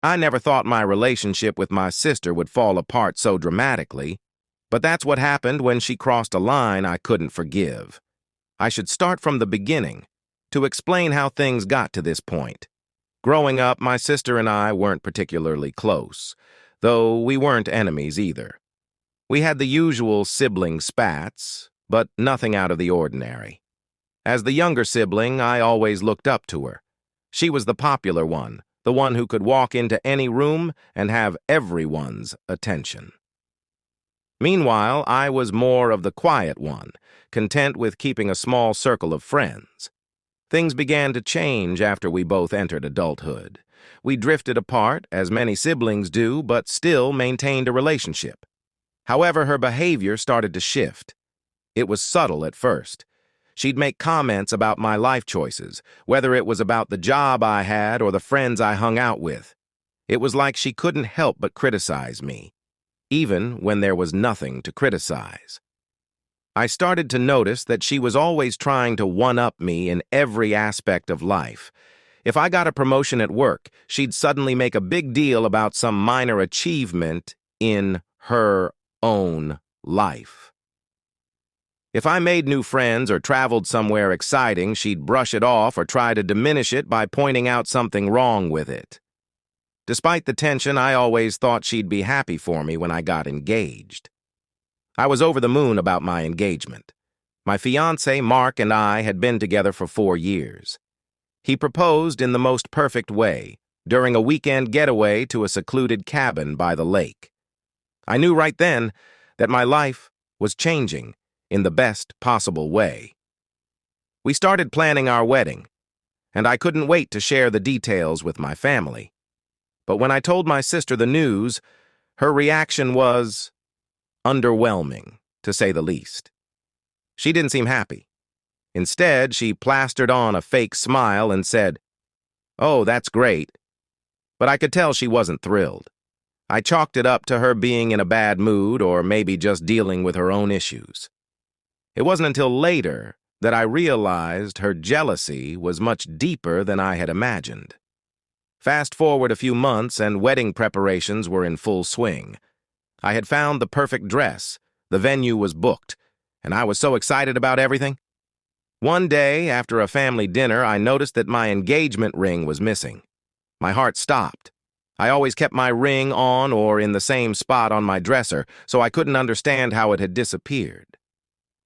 I never thought my relationship with my sister would fall apart so dramatically, but that's what happened when she crossed a line I couldn't forgive. I should start from the beginning to explain how things got to this point. Growing up, my sister and I weren't particularly close, though we weren't enemies either. We had the usual sibling spats, but nothing out of the ordinary. As the younger sibling, I always looked up to her. She was the popular one, the one who could walk into any room and have everyone's attention. Meanwhile, I was more of the quiet one, content with keeping a small circle of friends. Things began to change after we both entered adulthood. We drifted apart, as many siblings do, but still maintained a relationship. However, her behavior started to shift. It was subtle at first. She'd make comments about my life choices, whether it was about the job I had or the friends I hung out with. It was like she couldn't help but criticize me, even when there was nothing to criticize. I started to notice that she was always trying to one-up me in every aspect of life. If I got a promotion at work, she'd suddenly make a big deal about some minor achievement in her own life. If I made new friends or traveled somewhere exciting, she'd brush it off or try to diminish it by pointing out something wrong with it. Despite the tension, I always thought she'd be happy for me when I got engaged. I was over the moon about my engagement. My fiancé, Mark, and I had been together for 4 years. He proposed in the most perfect way, during a weekend getaway to a secluded cabin by the lake. I knew right then that my life was changing in the best possible way. We started planning our wedding, and I couldn't wait to share the details with my family. But when I told my sister the news, her reaction was underwhelming, to say the least. She didn't seem happy. Instead, she plastered on a fake smile and said, "Oh, that's great." But I could tell she wasn't thrilled. I chalked it up to her being in a bad mood or maybe just dealing with her own issues. It wasn't until later that I realized her jealousy was much deeper than I had imagined. Fast forward a few months and wedding preparations were in full swing. I had found the perfect dress, the venue was booked, and I was so excited about everything. One day, after a family dinner, I noticed that my engagement ring was missing. My heart stopped. I always kept my ring on or in the same spot on my dresser, so I couldn't understand how it had disappeared.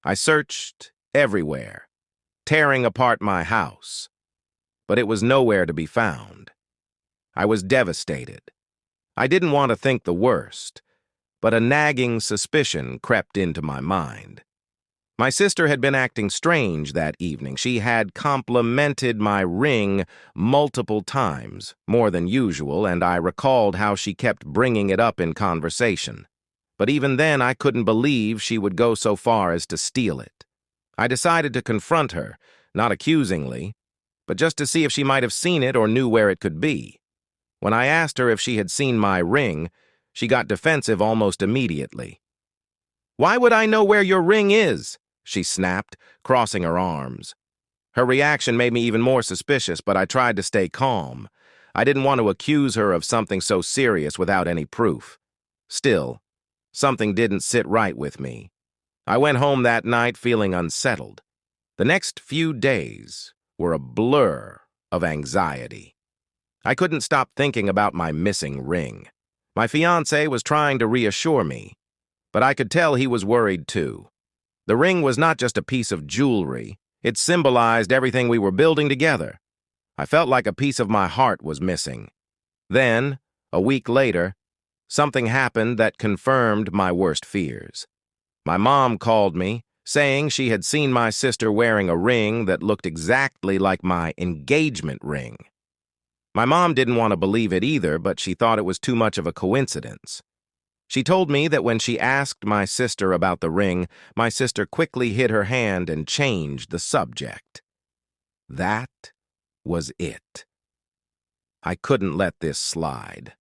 I searched everywhere, tearing apart my house, but it was nowhere to be found. I was devastated. I didn't want to think the worst, but a nagging suspicion crept into my mind. My sister had been acting strange that evening. She had complimented my ring multiple times, more than usual, and I recalled how she kept bringing it up in conversation. But even then, I couldn't believe she would go so far as to steal it. I decided to confront her, not accusingly, but just to see if she might have seen it or knew where it could be. When I asked her if she had seen my ring, she got defensive almost immediately. "Why would I know where your ring is?" she snapped, crossing her arms. Her reaction made me even more suspicious, but I tried to stay calm. I didn't want to accuse her of something so serious without any proof. Still, something didn't sit right with me. I went home that night feeling unsettled. The next few days were a blur of anxiety. I couldn't stop thinking about my missing ring. My fiancé was trying to reassure me, but I could tell he was worried too. The ring was not just a piece of jewelry. It symbolized everything we were building together. I felt like a piece of my heart was missing. Then, a week later, something happened that confirmed my worst fears. My mom called me, saying she had seen my sister wearing a ring that looked exactly like my engagement ring. My mom didn't want to believe it either, but she thought it was too much of a coincidence. She told me that when she asked my sister about the ring, my sister quickly hid her hand and changed the subject. That was it. I couldn't let this slide.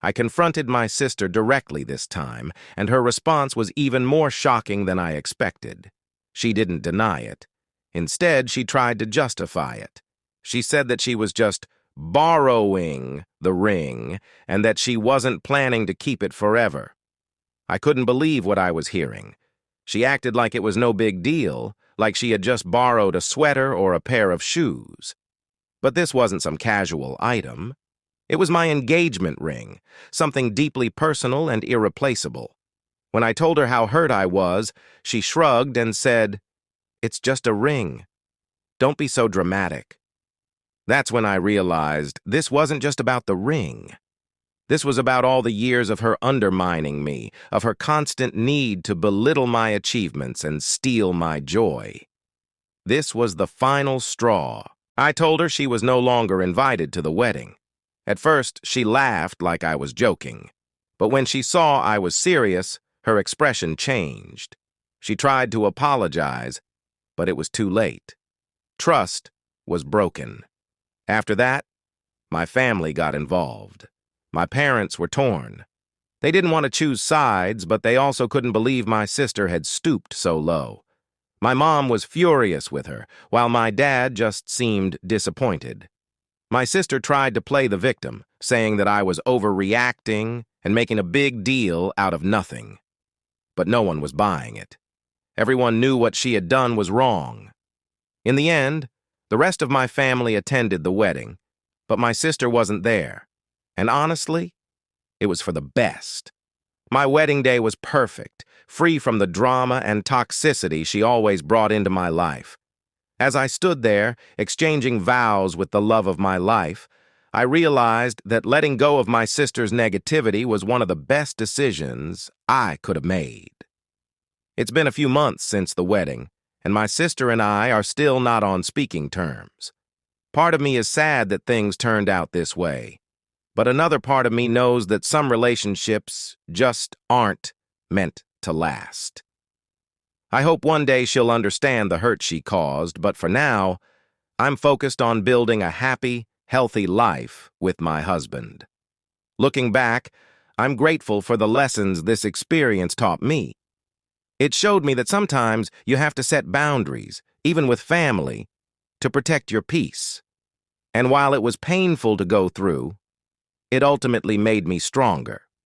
I confronted my sister directly this time, and her response was even more shocking than I expected. She didn't deny it. Instead, she tried to justify it. She said that she was just borrowing the ring and that she wasn't planning to keep it forever. I couldn't believe what I was hearing. She acted like it was no big deal, like she had just borrowed a sweater or a pair of shoes. But this wasn't some casual item. It was my engagement ring, something deeply personal and irreplaceable. When I told her how hurt I was, she shrugged and said, "It's just a ring. Don't be so dramatic." That's when I realized this wasn't just about the ring. This was about all the years of her undermining me, of her constant need to belittle my achievements and steal my joy. This was the final straw. I told her she was no longer invited to the wedding. At first, she laughed like I was joking. But when she saw I was serious, her expression changed. She tried to apologize, but it was too late. Trust was broken. After that, my family got involved. My parents were torn. They didn't want to choose sides, but they also couldn't believe my sister had stooped so low. My mom was furious with her, while my dad just seemed disappointed. My sister tried to play the victim, saying that I was overreacting and making a big deal out of nothing. But no one was buying it. Everyone knew what she had done was wrong. In the end, the rest of my family attended the wedding, but my sister wasn't there. And honestly, it was for the best. My wedding day was perfect, free from the drama and toxicity she always brought into my life. As I stood there, exchanging vows with the love of my life, I realized that letting go of my sister's negativity was one of the best decisions I could have made. It's been a few months since the wedding, and my sister and I are still not on speaking terms. Part of me is sad that things turned out this way, but another part of me knows that some relationships just aren't meant to last. I hope one day she'll understand the hurt she caused, but for now, I'm focused on building a happy, healthy life with my husband. Looking back, I'm grateful for the lessons this experience taught me. It showed me that sometimes you have to set boundaries, even with family, to protect your peace. And while it was painful to go through, it ultimately made me stronger.